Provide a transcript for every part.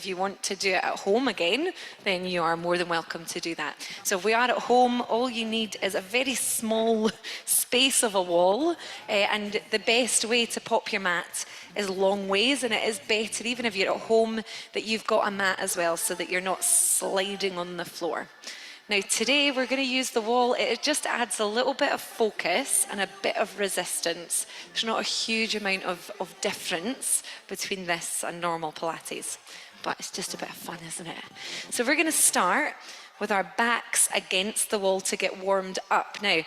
If you want to do it at home again, then you are more than welcome to do that. So if we are at home, all you need is a very small space of a wall, and the best way to pop your mat is long ways, and it is better, even if you're at home, that you've got a mat as well so that you're not sliding on the floor. Now today we're going to use the wall. It just adds a little bit of focus and a bit of resistance. There's not a huge amount of difference between this and normal Pilates, but it's just a bit of fun, isn't it? So we're going to start with our backs against the wall to get warmed up. Now,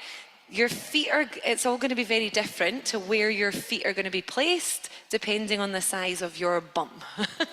your feet it's all going to be very different to where your feet are going to be placed depending on the size of your bum.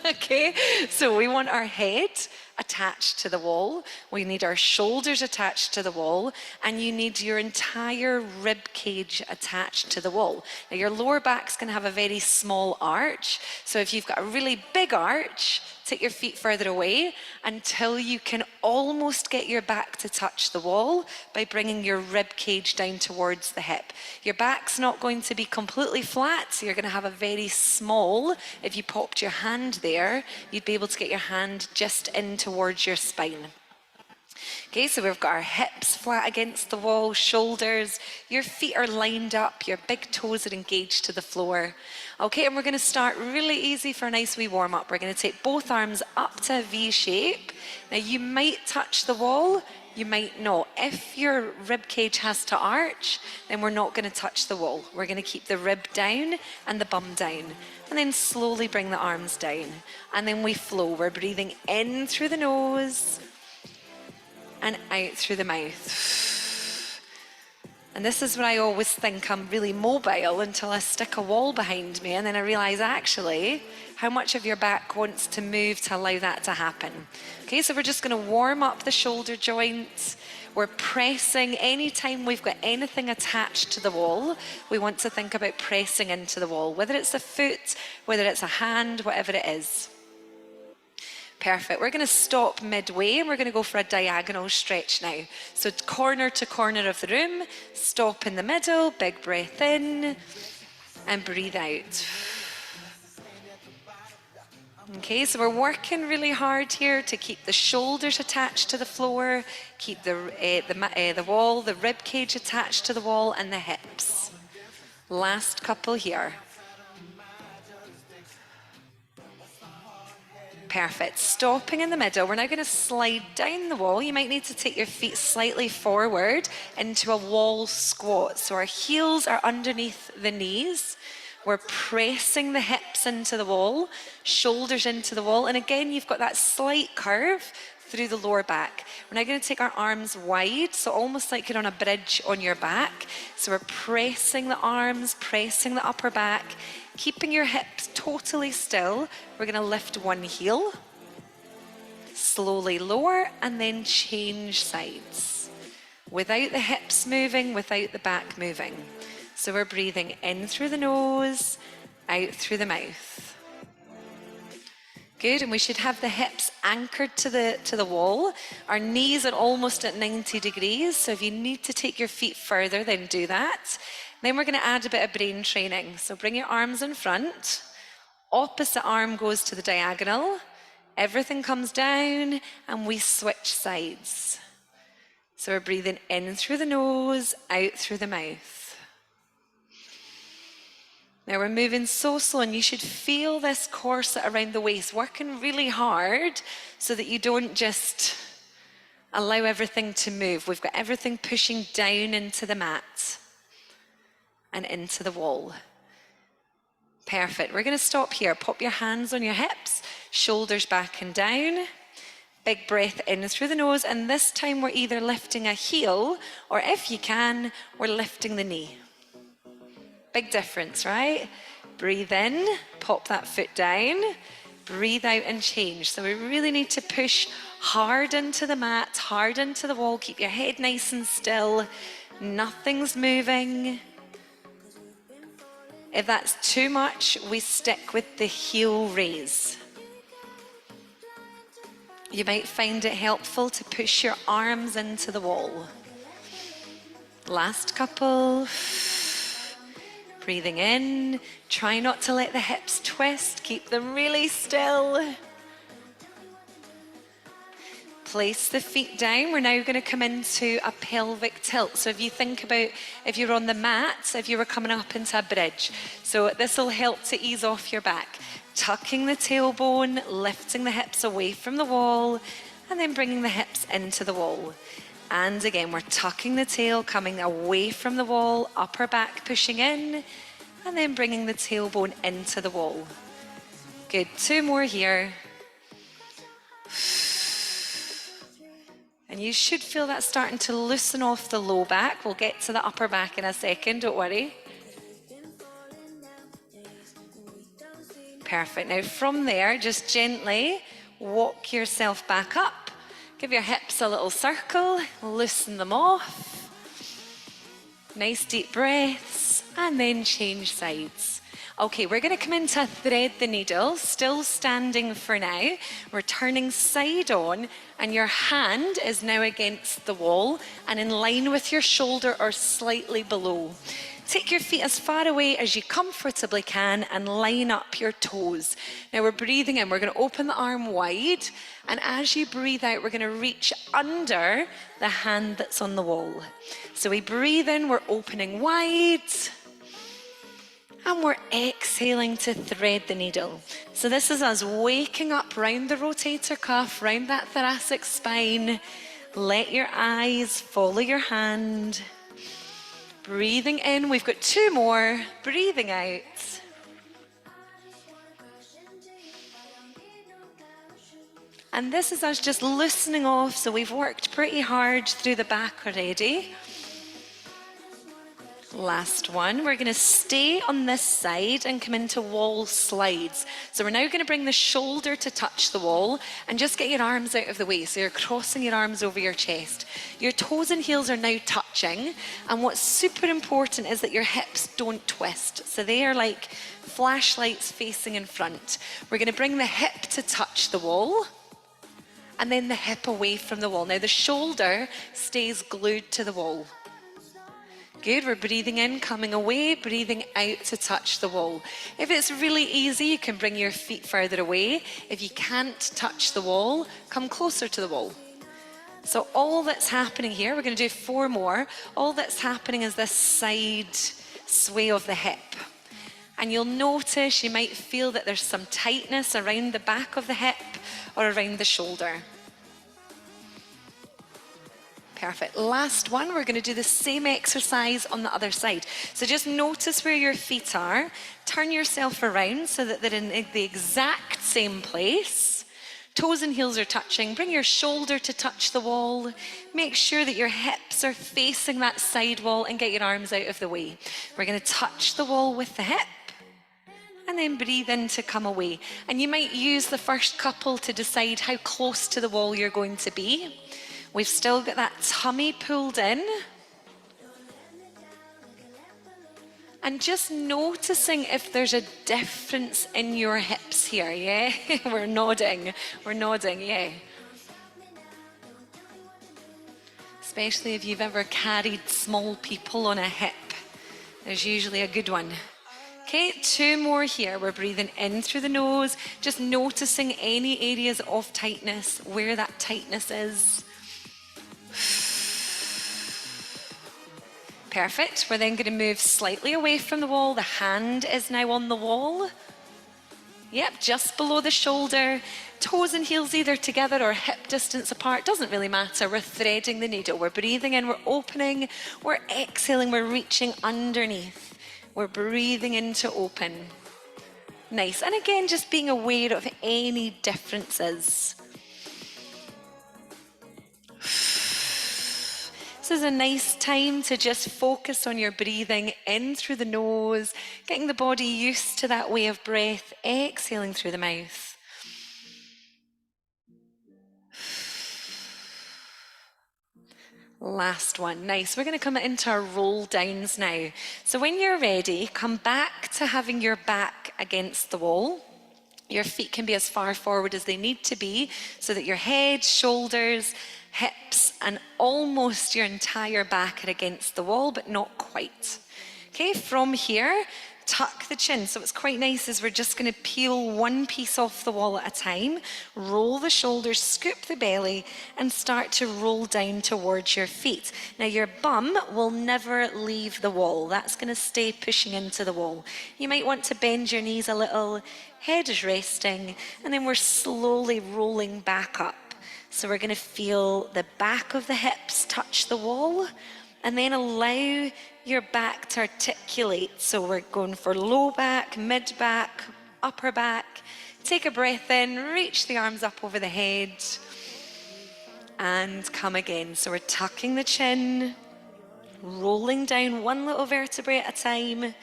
Okay, so we want our head attached to the wall, we need our shoulders attached to the wall, and you need your entire rib cage attached to the wall. Now your lower back's going to have a very small arch, so if you've got a really big arch, take your feet further away until you can almost get your back to touch the wall by bringing your rib cage down towards the hip. Your back's not going to be completely flat, so you're going to have a very small, if you popped your hand there, you'd be able to get your hand just in towards your spine. Okay, so we've got our hips flat against the wall, shoulders, your feet are lined up, your big toes are engaged to the floor. Okay, and we're going to start really easy for a nice wee warm up. We're going to take both arms up to a V shape. Now you might touch the wall, you might not. If your rib cage has to arch, then we're not going to touch the wall. We're going to keep the rib down and the bum down. And then slowly bring the arms down. And then we flow. We're breathing in through the nose and out through the mouth. And this is where I always think I'm really mobile until I stick a wall behind me, and then I realize actually how much of your back wants to move to allow that to happen. Okay, so we're just going to warm up the shoulder joints. We're pressing anytime we've got anything attached to the wall. We want to think about pressing into the wall, whether it's a foot, whether it's a hand, whatever it is. Perfect. We're going to stop midway and we're going to go for a diagonal stretch now. So corner to corner of the room, stop in the middle, big breath in and breathe out. Okay, so we're working really hard here to keep the shoulders attached to the floor, keep the wall, the rib cage attached to the wall and the hips. Last couple here. Perfect. Stopping in the middle. We're now going to slide down the wall. You might need to take your feet slightly forward into a wall squat. So our heels are underneath the knees. We're pressing the hips into the wall, shoulders into the wall. And again, you've got that slight curve through the lower back. We're now going to take our arms wide, so almost like you're on a bridge on your back. So we're pressing the arms, pressing the upper back, keeping your hips totally still. We're going to lift one heel, slowly lower, and then change sides. Without the hips moving, without the back moving. So we're breathing in through the nose, out through the mouth. Good, and we should have the hips anchored to the wall. Our knees are almost at 90 degrees, so if you need to take your feet further, then do that. Then we're going to add a bit of brain training. So bring your arms in front, opposite arm goes to the diagonal, everything comes down, and we switch sides. So we're breathing in through the nose, out through the mouth. Now we're moving so slow, and you should feel this corset around the waist, working really hard so that you don't just allow everything to move. We've got everything pushing down into the mat and into the wall. Perfect. We're going to stop here. Pop your hands on your hips, shoulders back and down. Big breath in through the nose, and this time we're either lifting a heel or, if you can, we're lifting the knee. Big difference, right? Breathe in, pop that foot down, breathe out and change. So we really need to push hard into the mat, hard into the wall. Keep your head nice and still. Nothing's moving. If that's too much, we stick with the heel raise. You might find it helpful to push your arms into the wall. Last couple. Breathing in, try not to let the hips twist, keep them really still. Place the feet down. We're now going to come into a pelvic tilt. So if you think about if you're on the mat, if you were coming up into a bridge. So this will help to ease off your back. Tucking the tailbone, lifting the hips away from the wall, and then bringing the hips into the wall. And again, we're tucking the tail, coming away from the wall, upper back pushing in, and then bringing the tailbone into the wall. Good, 2 more here. And you should feel that starting to loosen off the low back. We'll get to the upper back in a second, don't worry. Perfect. Now from there, just gently walk yourself back up. Give your hips a little circle, loosen them off. Nice deep breaths, and then change sides. Okay, we're going to come into thread the needle, still standing for now. We're turning side on, and your hand is now against the wall and in line with your shoulder or slightly below. Take your feet as far away as you comfortably can and line up your toes. Now we're breathing in, we're going to open the arm wide, and as you breathe out, we're going to reach under the hand that's on the wall. So we breathe in, we're opening wide, and we're exhaling to thread the needle. So this is us waking up round the rotator cuff, round that thoracic spine. Let your eyes follow your hand. Breathing in, we've got 2 more. Breathing out. And this is us just loosening off, so we've worked pretty hard through the back already. Last one, we're going to stay on this side and come into wall slides. So we're now going to bring the shoulder to touch the wall and just get your arms out of the way. So you're crossing your arms over your chest. Your toes and heels are now touching. And what's super important is that your hips don't twist. So they are like flashlights facing in front. We're going to bring the hip to touch the wall and then the hip away from the wall. Now the shoulder stays glued to the wall. Good, we're breathing in, coming away, breathing out to touch the wall. If it's really easy, you can bring your feet further away. If you can't touch the wall, come closer to the wall. So all that's happening here, we're going to do 4 more. All that's happening is this side sway of the hip. And you'll notice, you might feel that there's some tightness around the back of the hip or around the shoulder. Perfect. Last one, we're going to do the same exercise on the other side. So just notice where your feet are. Turn yourself around so that they're in the exact same place. Toes and heels are touching. Bring your shoulder to touch the wall. Make sure that your hips are facing that side wall and get your arms out of the way. We're going to touch the wall with the hip and then breathe in to come away. And you might use the first couple to decide how close to the wall you're going to be. We've still got that tummy pulled in. And just noticing if there's a difference in your hips here, yeah? We're nodding, yeah. Especially if you've ever carried small people on a hip. There's usually a good one. Okay, 2 more here. We're breathing in through the nose, just noticing any areas of tightness, where that tightness is. Perfect. We're then going to move slightly away from the wall. The hand is now on the wall. Yep, just below the shoulder. Toes and heels either together or hip distance apart. Doesn't really matter. We're threading the needle. We're breathing in, we're opening, we're exhaling, we're reaching underneath. We're breathing in to open. Nice. And again, just being aware of any differences. This is a nice time to just focus on your breathing in through the nose, getting the body used to that way of breath, exhaling through the mouth. Last one. Nice. We're going to come into our roll downs now. So when you're ready, come back to having your back against the wall. Your feet can be as far forward as they need to be so that your head, shoulders, hips and almost your entire back are against the wall, but not quite. Okay, from here, tuck the chin. So what's quite nice is we're just going to peel one piece off the wall at a time, roll the shoulders, scoop the belly, and start to roll down towards your feet. Now your bum will never leave the wall. That's going to stay pushing into the wall. You might want to bend your knees a little, head is resting, and then we're slowly rolling back up. So we're going to feel the back of the hips touch the wall, and then allow your back to articulate. So we're going for low back, mid back, upper back. Take a breath in, reach the arms up over the head, and come again. So we're tucking the chin, rolling down one little vertebrae at a time.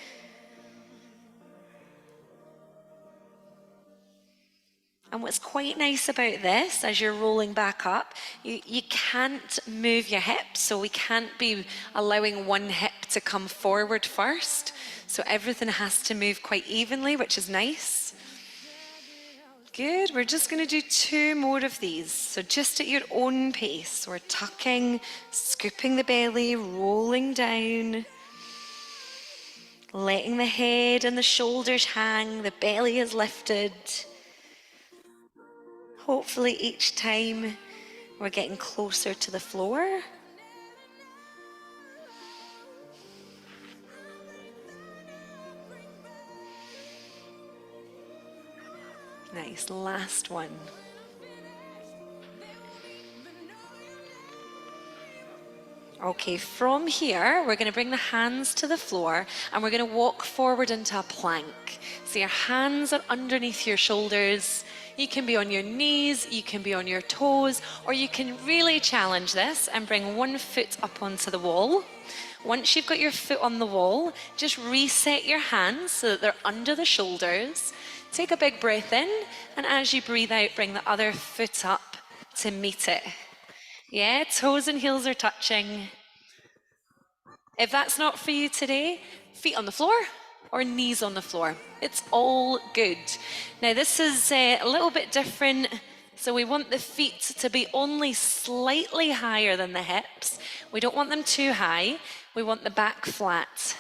And what's quite nice about this, as you're rolling back up, you can't move your hips, so we can't be allowing one hip to come forward first. So everything has to move quite evenly, which is nice. Good, we're just going to do 2 more of these. So just at your own pace, we're tucking, scooping the belly, rolling down, letting the head and the shoulders hang, the belly is lifted. Hopefully each time we're getting closer to the floor. Nice, last one. Okay, from here, we're going to bring the hands to the floor and we're going to walk forward into a plank. So your hands are underneath your shoulders. You can be on your knees, you can be on your toes, or you can really challenge this and bring one foot up onto the wall. Once you've got your foot on the wall, just reset your hands so that they're under the shoulders. Take a big breath in, and as you breathe out, bring the other foot up to meet it. Yeah, toes and heels are touching. If that's not for you today, feet on the floor or knees on the floor. It's all good. Now this is a little bit different. So we want the feet to be only slightly higher than the hips. We don't want them too high. We want the back flat.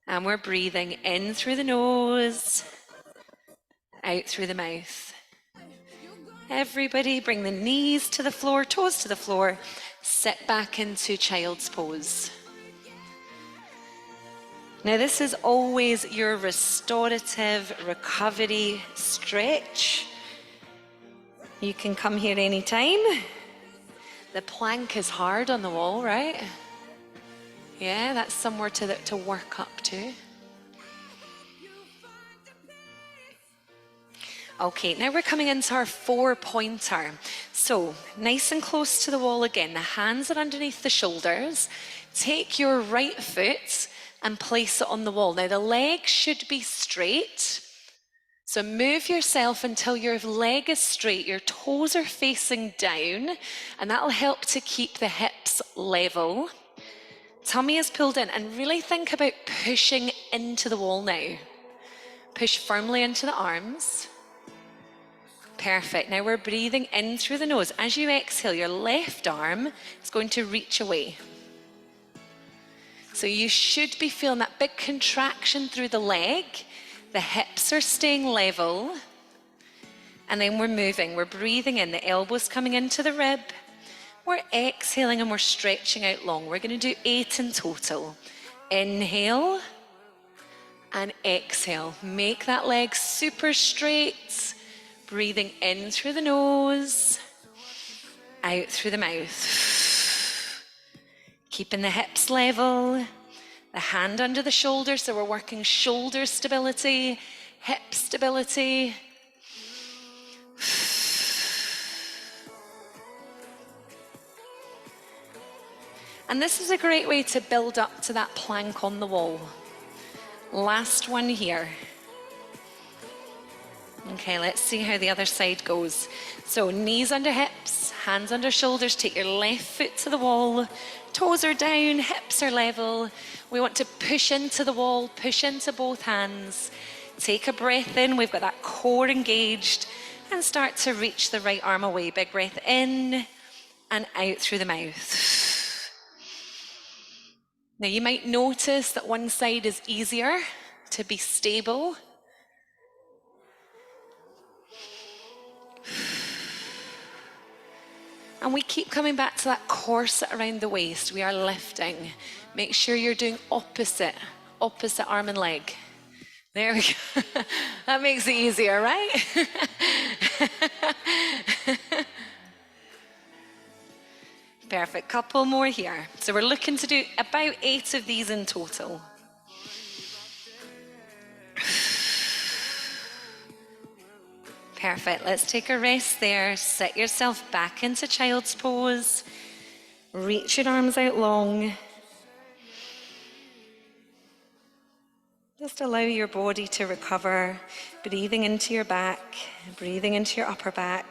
And we're breathing in through the nose, out through the mouth. Everybody bring the knees to the floor, toes to the floor, sit back into child's pose. Now this is always your restorative recovery stretch. You can come here anytime. The plank is hard on the wall, right? Yeah, that's somewhere to work up to. Okay, now we're coming into our 4-pointer. So, nice and close to the wall again. The hands are underneath the shoulders. Take your right foot and place it on the wall. Now the leg should be straight. So move yourself until your leg is straight, your toes are facing down, and that'll help to keep the hips level. Tummy is pulled in, and really think about pushing into the wall now. Push firmly into the arms. Perfect. Now we're breathing in through the nose. As you exhale, your left arm is going to reach away. So you should be feeling that big contraction through the leg. The hips are staying level. And then we're moving. We're breathing in. The elbows coming into the rib. We're exhaling and we're stretching out long. We're going to do 8 in total. Inhale and exhale. Make that leg super straight. Breathing in through the nose, out through the mouth. Keeping the hips level, the hand under the shoulder, so we're working shoulder stability, hip stability. And this is a great way to build up to that plank on the wall. Last one here. Okay, let's see how the other side goes. So knees under hips, hands under shoulders, take your left foot to the wall, toes are down, hips are level. We want to push into the wall, push into both hands. Take a breath in, we've got that core engaged, and start to reach the right arm away. Big breath in and out through the mouth. Now you might notice that one side is easier to be stable. And we keep coming back to that corset around the waist. We are lifting. Make sure you're doing opposite arm and leg. There we go. That makes it easier, right? Perfect. Couple more here. So we're looking to do about 8 of these in total. Perfect. Let's take a rest there. Sit yourself back into child's pose. Reach your arms out long. Just allow your body to recover. Breathing into your back, breathing into your upper back.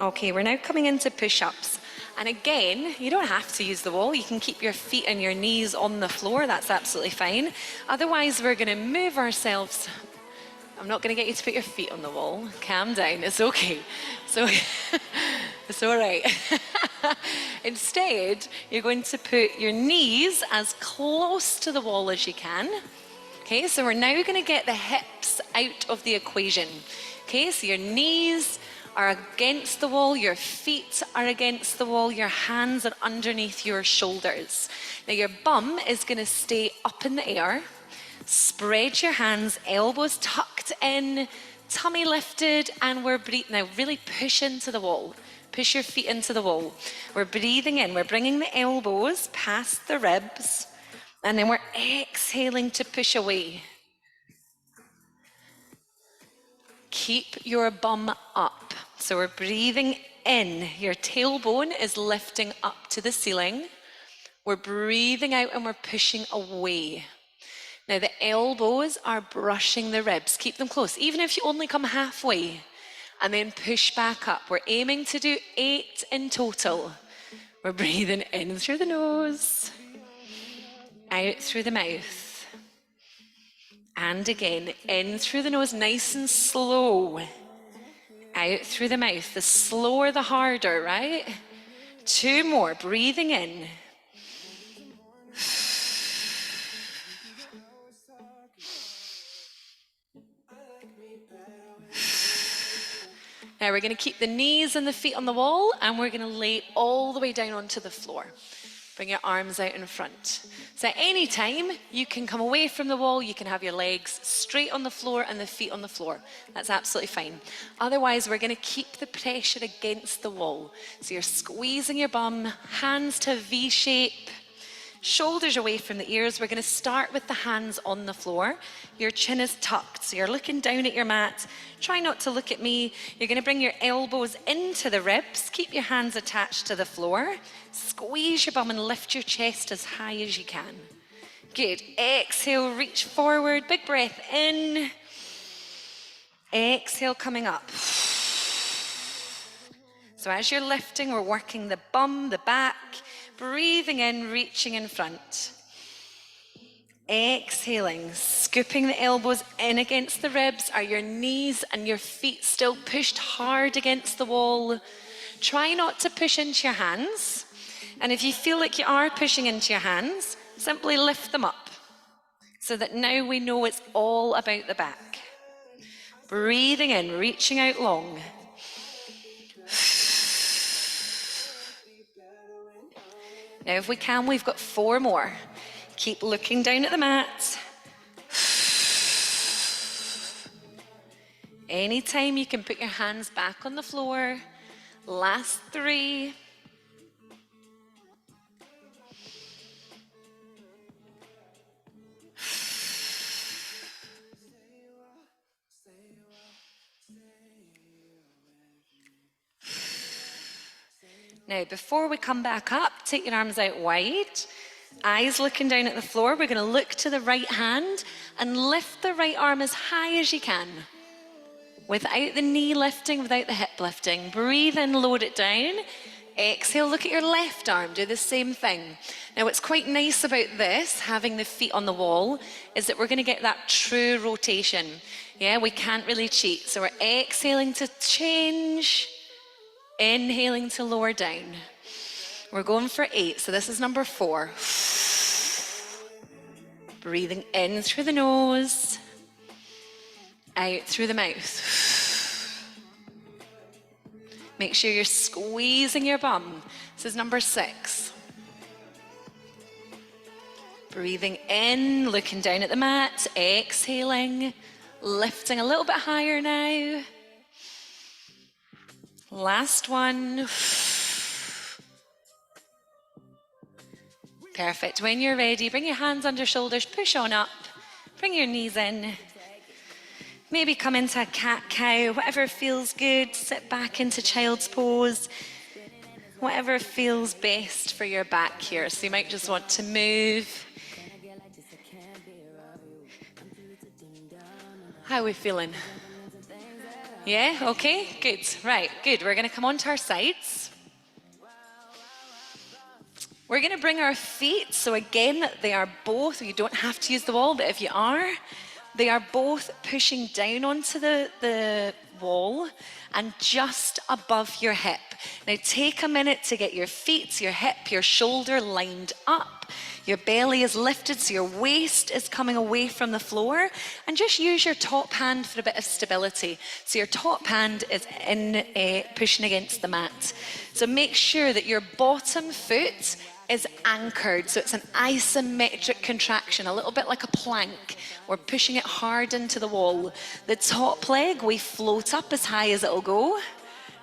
Okay, we're now coming into push-ups. And again, you don't have to use the wall. You can keep your feet and your knees on the floor. That's absolutely fine. Otherwise, we're going to move ourselves. I'm not going to get you to put your feet on the wall. Calm down. It's okay. So it's all right. Instead, you're going to put your knees as close to the wall as you can. Okay, so we're now going to get the hips out of the equation. Okay, so your knees are against the wall, your feet are against the wall, your hands are underneath your shoulders. Now your bum is going to stay up in the air. Spread your hands, elbows tucked in, tummy lifted, and we're breathing. Now really push into the wall. Push your feet into the wall. We're breathing in. We're bringing the elbows past the ribs, and then we're exhaling to push away. Keep your bum up. So we're breathing in. Your tailbone is lifting up to the ceiling. We're breathing out and we're pushing away. Now the elbows are brushing the ribs. Keep them close, even if you only come halfway. And then push back up. We're aiming to do 8 in total. We're breathing in through the nose, out through the mouth. And again, in through the nose, nice and slow. Out through the mouth. The slower, the harder, right? 2 more, breathing in. Now we're going to keep the knees and the feet on the wall, and we're going to lay all the way down onto the floor. Bring your arms out in front. So at any time, you can come away from the wall, you can have your legs straight on the floor and the feet on the floor. That's absolutely fine. Otherwise, we're going to keep the pressure against the wall. So you're squeezing your bum, hands to V shape, shoulders away from the ears. We're going to start with the hands on the floor. Your chin is tucked, so you're looking down at your mat. Try not to look at me. You're going to bring your elbows into the ribs. Keep your hands attached to the floor. Squeeze your bum and lift your chest as high as you can. Good. Exhale, reach forward. Big breath in. Exhale, coming up. So as you're lifting, we're working the bum, the back. Breathing in, reaching in front. Exhaling, scooping the elbows in against the ribs. Are your knees and your feet still pushed hard against the wall? Try not to push into your hands. And if you feel like you are pushing into your hands, simply lift them up so that now we know it's all about the back. Breathing in, reaching out long. Now, if we can, we've got 4 more. Keep looking down at the mat. Anytime you can put your hands back on the floor. Last 3. Now, before we come back up, take your arms out wide. Eyes looking down at the floor. We're going to look to the right hand and lift the right arm as high as you can. Without the knee lifting, without the hip lifting. Breathe in, load it down. Exhale, look at your left arm. Do the same thing. Now, what's quite nice about this, having the feet on the wall, is that we're going to get that true rotation. Yeah, we can't really cheat. So we're exhaling to change. Inhaling to lower down. We're going for 8, so this is number 4. Breathing in through the nose, out through the mouth. Make sure you're squeezing your bum. This is number 6. Breathing in, looking down at the mat, exhaling, lifting a little bit higher now. Last one. Perfect. When you're ready, bring your hands under shoulders, push on up, bring your knees in. Maybe come into a cat-cow, whatever feels good. Sit back into child's pose. Whatever feels best for your back here. So you might just want to move. How are we feeling? Yeah, okay, good. Right, good. We're going to come onto our sides. We're going to bring our feet, so again, they are both, you don't have to use the wall, but if you are, they are both pushing down onto the wall and just above your hip. Now take a minute to get your feet, your hip, your shoulder lined up. Your belly is lifted, so your waist is coming away from the floor. And just use your top hand for a bit of stability. So your top hand is pushing against the mat. So make sure that your bottom foot is anchored. So it's an isometric contraction, a little bit like a plank. We're pushing it hard into the wall. The top leg, we float up as high as it'll go.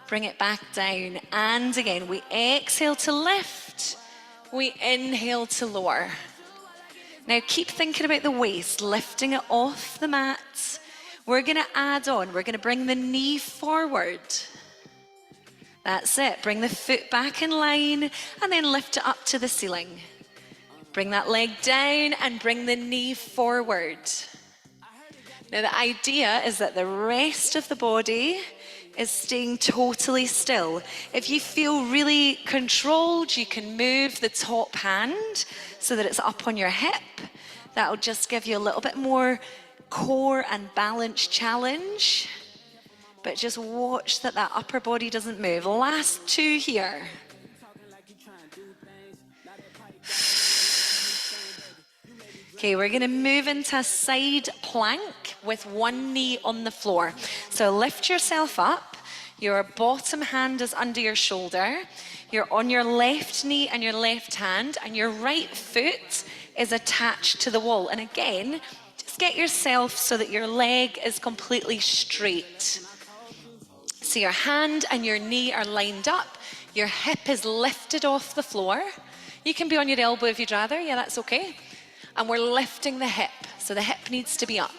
Bring it back down. And again, we exhale to lift. We inhale to lower. Now keep thinking about the waist, lifting it off the mat. We're going to add on, we're going to bring the knee forward. That's it. Bring the foot back in line and then lift it up to the ceiling. Bring that leg down and bring the knee forward. Now the idea is that the rest of the body is staying totally still. If you feel really controlled, you can move the top hand so that it's up on your hip. That'll just give you a little bit more core and balance challenge. But just watch that upper body doesn't move. Last 2 here. Okay, we're going to move into a side plank with one knee on the floor. So lift yourself up. Your bottom hand is under your shoulder. You're on your left knee and your left hand, and your right foot is attached to the wall. And again, just get yourself so that your leg is completely straight. So your hand and your knee are lined up. Your hip is lifted off the floor. You can be on your elbow if you'd rather. Yeah, that's okay. And we're lifting the hip. So the hip needs to be up.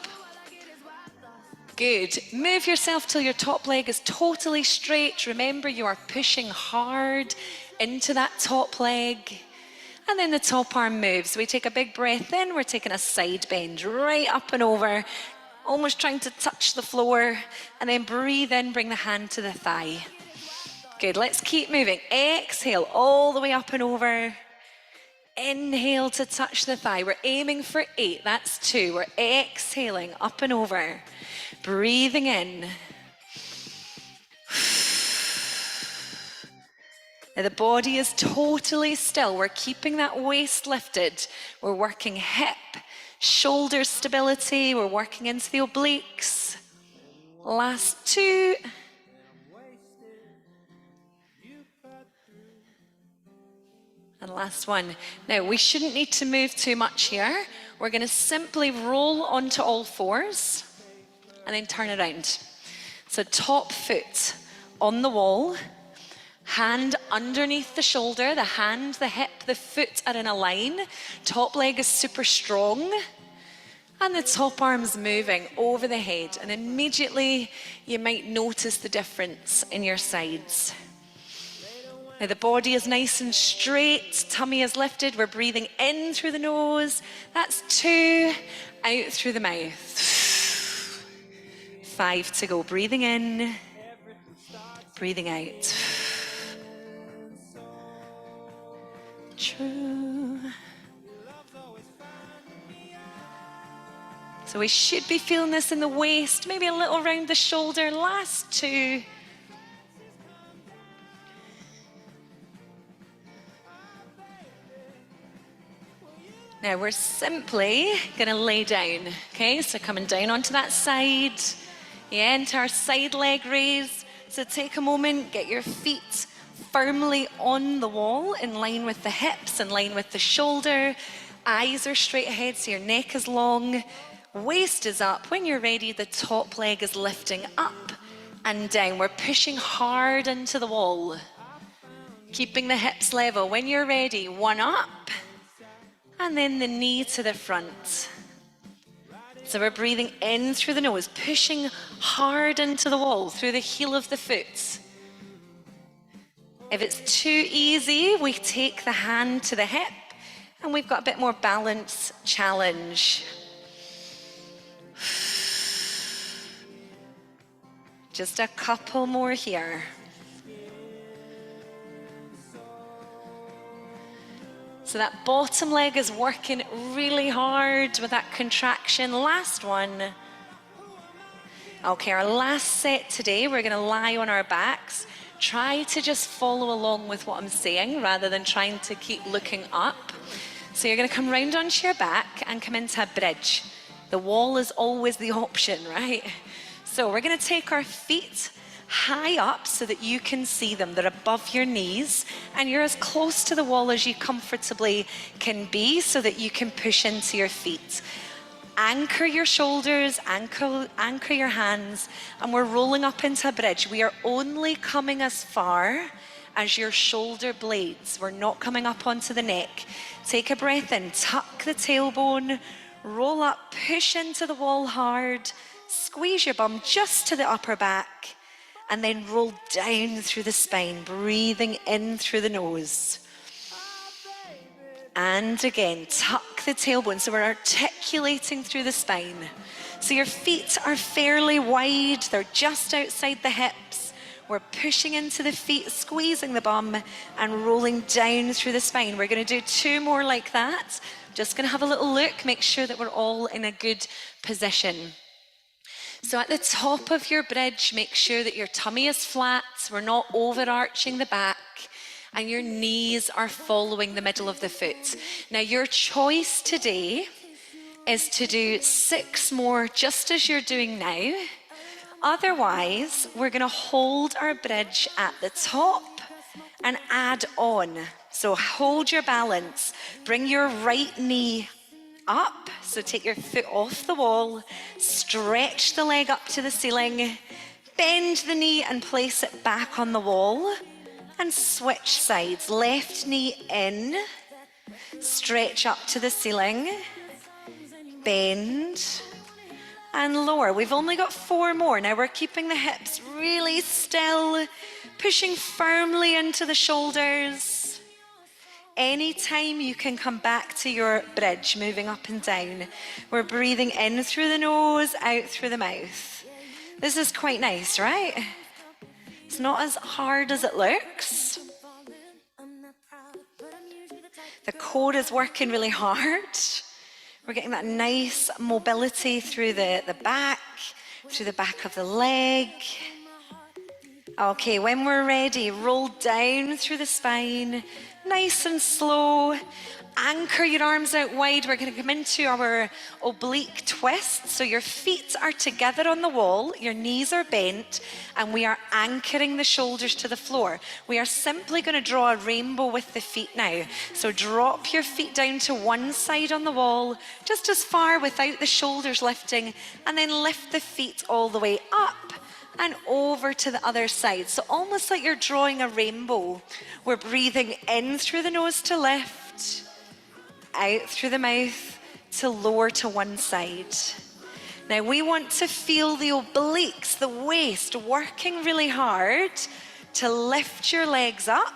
Good. Move yourself till your top leg is totally straight. Remember, you are pushing hard into that top leg. And then the top arm moves. We take a big breath in. We're taking a side bend right up and over. Almost trying to touch the floor, and then breathe in, bring the hand to the thigh. Good, let's keep moving. Exhale all the way up and over. Inhale to touch the thigh. We're aiming for 8, that's 2. We're exhaling up and over. Breathing in. Now the body is totally still. We're keeping that waist lifted. We're working hip, shoulder stability. We're working into the obliques. Last 2. And last one. Now we shouldn't need to move too much here. We're going to simply roll onto all fours and then turn around. So top foot on the wall, hand underneath the shoulder, the hand, the hip, the foot are in a line. Top leg is super strong. And the top arm's moving over the head. And immediately you might notice the difference in your sides. Now the body is nice and straight, tummy is lifted. We're breathing in through the nose. That's 2, out through the mouth. 5 to go. Breathing in, breathing out. True. So we should be feeling this in the waist, maybe a little around the shoulder. Last 2. Now we're simply gonna lay down, okay? So coming down onto that side, yeah, into our side leg raise. So take a moment, get your feet firmly on the wall, in line with the hips, in line with the shoulder. Eyes are straight ahead, so your neck is long. Waist is up. When you're ready, the top leg is lifting up and down. We're pushing hard into the wall. Keeping the hips level. When you're ready, one up, and then the knee to the front. So we're breathing in through the nose, pushing hard into the wall through the heel of the foot. If it's too easy, we take the hand to the hip, and we've got a bit more balance challenge. Just a couple more here. So that bottom leg is working really hard with that contraction. Last one. Okay, our last set today, we're gonna lie on our backs. Try to just follow along with what I'm saying rather than trying to keep looking up. So you're gonna come round onto your back and come into a bridge. The wall is always the option, right? So we're gonna take our feet high up so that you can see them. They're above your knees, and you're as close to the wall as you comfortably can be so that you can push into your feet. Anchor your shoulders, anchor your hands, and we're rolling up into a bridge. We are only coming as far as your shoulder blades. We're not coming up onto the neck. Take a breath in, tuck the tailbone, roll up, push into the wall hard, squeeze your bum just to the upper back, and then roll down through the spine, breathing in through the nose. And again, tuck the tailbone. So we're articulating through the spine. So your feet are fairly wide. They're just outside the hips. We're pushing into the feet, squeezing the bum, and rolling down through the spine. We're going to do 2 more like that. Just going to have a little look, make sure that we're all in a good position. So at the top of your bridge, make sure that your tummy is flat. We're not overarching the back, and your knees are following the middle of the foot. Now your choice today is to do 6 more just as you're doing now. Otherwise, we're gonna hold our bridge at the top and add on. So hold your balance, bring your right knee up, so take your foot off the wall, stretch the leg up to the ceiling, bend the knee and place it back on the wall, and switch sides. Left knee in, stretch up to the ceiling, bend, and lower. We've only got 4 more. Now we're keeping the hips really still, pushing firmly into the shoulders. Anytime you can come back to your bridge, moving up and down. We're breathing in through the nose, out through the mouth. This is quite nice, right? It's not as hard as it looks. The core is working really hard. We're getting that nice mobility through the back, through the back of the leg. Okay, when we're ready, roll down through the spine, nice and slow. Anchor your arms out wide. We're going to come into our oblique twist. So your feet are together on the wall, your knees are bent, and we are anchoring the shoulders to the floor. We are simply going to draw a rainbow with the feet now. So drop your feet down to one side on the wall, just as far without the shoulders lifting, and then lift the feet all the way up and over to the other side. So almost like you're drawing a rainbow. We're breathing in through the nose to lift, out through the mouth to lower to one side. Now we want to feel the obliques, the waist, working really hard to lift your legs up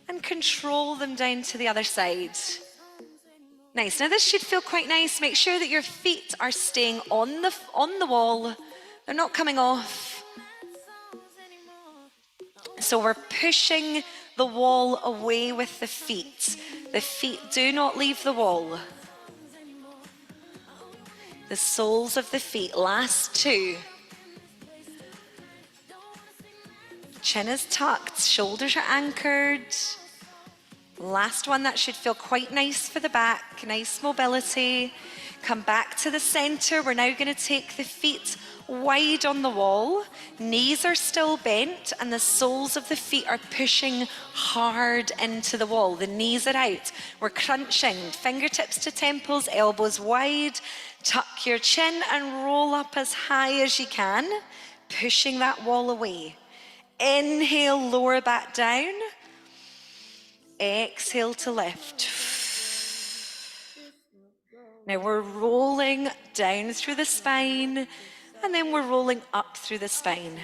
and control them down to the other side. Nice. Now this should feel quite nice. Make sure that your feet are staying on the wall. They're not coming off. So we're pushing the wall away with the feet. The feet do not leave the wall. The soles of the feet, last 2. Chin is tucked, shoulders are anchored. Last one, that should feel quite nice for the back, nice mobility. Come back to the center. We're now going to take the feet wide on the wall. Knees are still bent and the soles of the feet are pushing hard into the wall. The knees are out. We're crunching, fingertips to temples, elbows wide. Tuck your chin and roll up as high as you can, pushing that wall away. Inhale, lower back down. Exhale to lift. Now we're rolling down through the spine and then we're rolling up through the spine.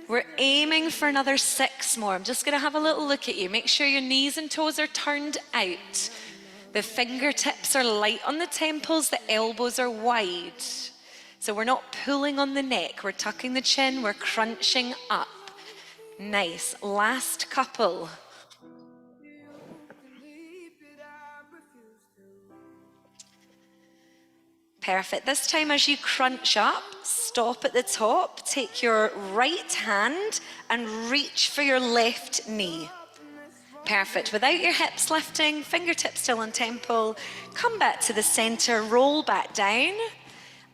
We're aiming for another 6 more. I'm just going to have a little look at you. Make sure your knees and toes are turned out. The fingertips are light on the temples, the elbows are wide. So we're not pulling on the neck, we're tucking the chin, we're crunching up. Nice, last couple. Perfect, this time as you crunch up, stop at the top, take your right hand and reach for your left knee. Perfect, without your hips lifting, fingertips still on temple, come back to the center, roll back down.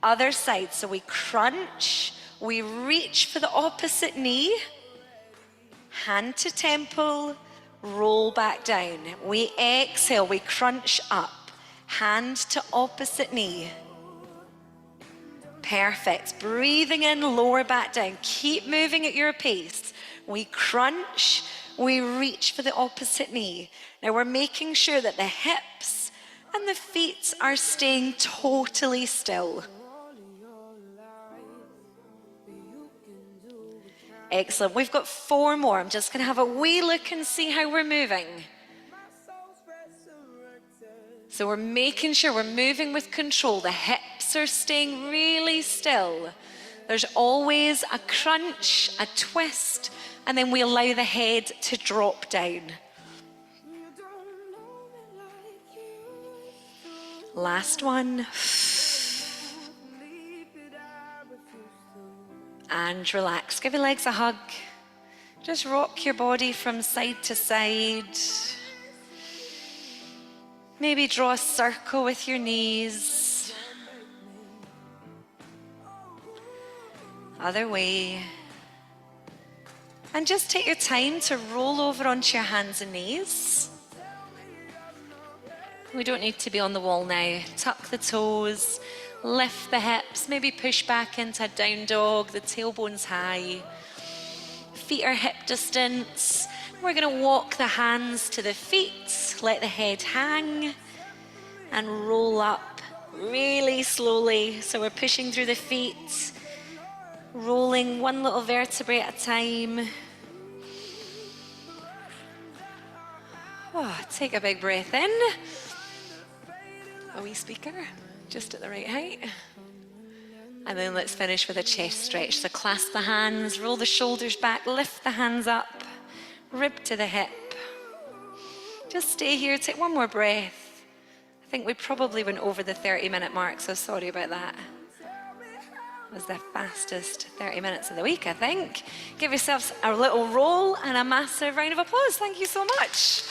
Other side, so we crunch, we reach for the opposite knee, hand to temple, roll back down. We exhale, we crunch up, hand to opposite knee. Perfect, breathing in, lower back down. Keep moving at your pace. We crunch, we reach for the opposite knee. Now we're making sure that the hips and the feet are staying totally still. Excellent, we've got 4 more. I'm just gonna have a wee look and see how we're moving. So we're making sure we're moving with control. The hips are staying really still. There's always a crunch, a twist, and then we allow the head to drop down. Last one. And relax, give your legs a hug. Just rock your body from side to side. Maybe draw a circle with your knees. Other way. And just take your time to roll over onto your hands and knees. We don't need to be on the wall now. Tuck the toes. Lift the hips, maybe push back into a down dog, the tailbone's high. Feet are hip distance. We're gonna walk the hands to the feet, let the head hang, and roll up really slowly. So we're pushing through the feet, rolling one little vertebrae at a time. Oh, take a big breath in. A wee speaker. Just at the right height. And then let's finish with a chest stretch. So clasp the hands, roll the shoulders back, lift the hands up, rib to the hip. Just stay here, take one more breath. I think we probably went over the 30-minute mark, so sorry about that. It was the fastest 30 minutes of the week, I think. Give yourselves a little roll and a massive round of applause. Thank you so much.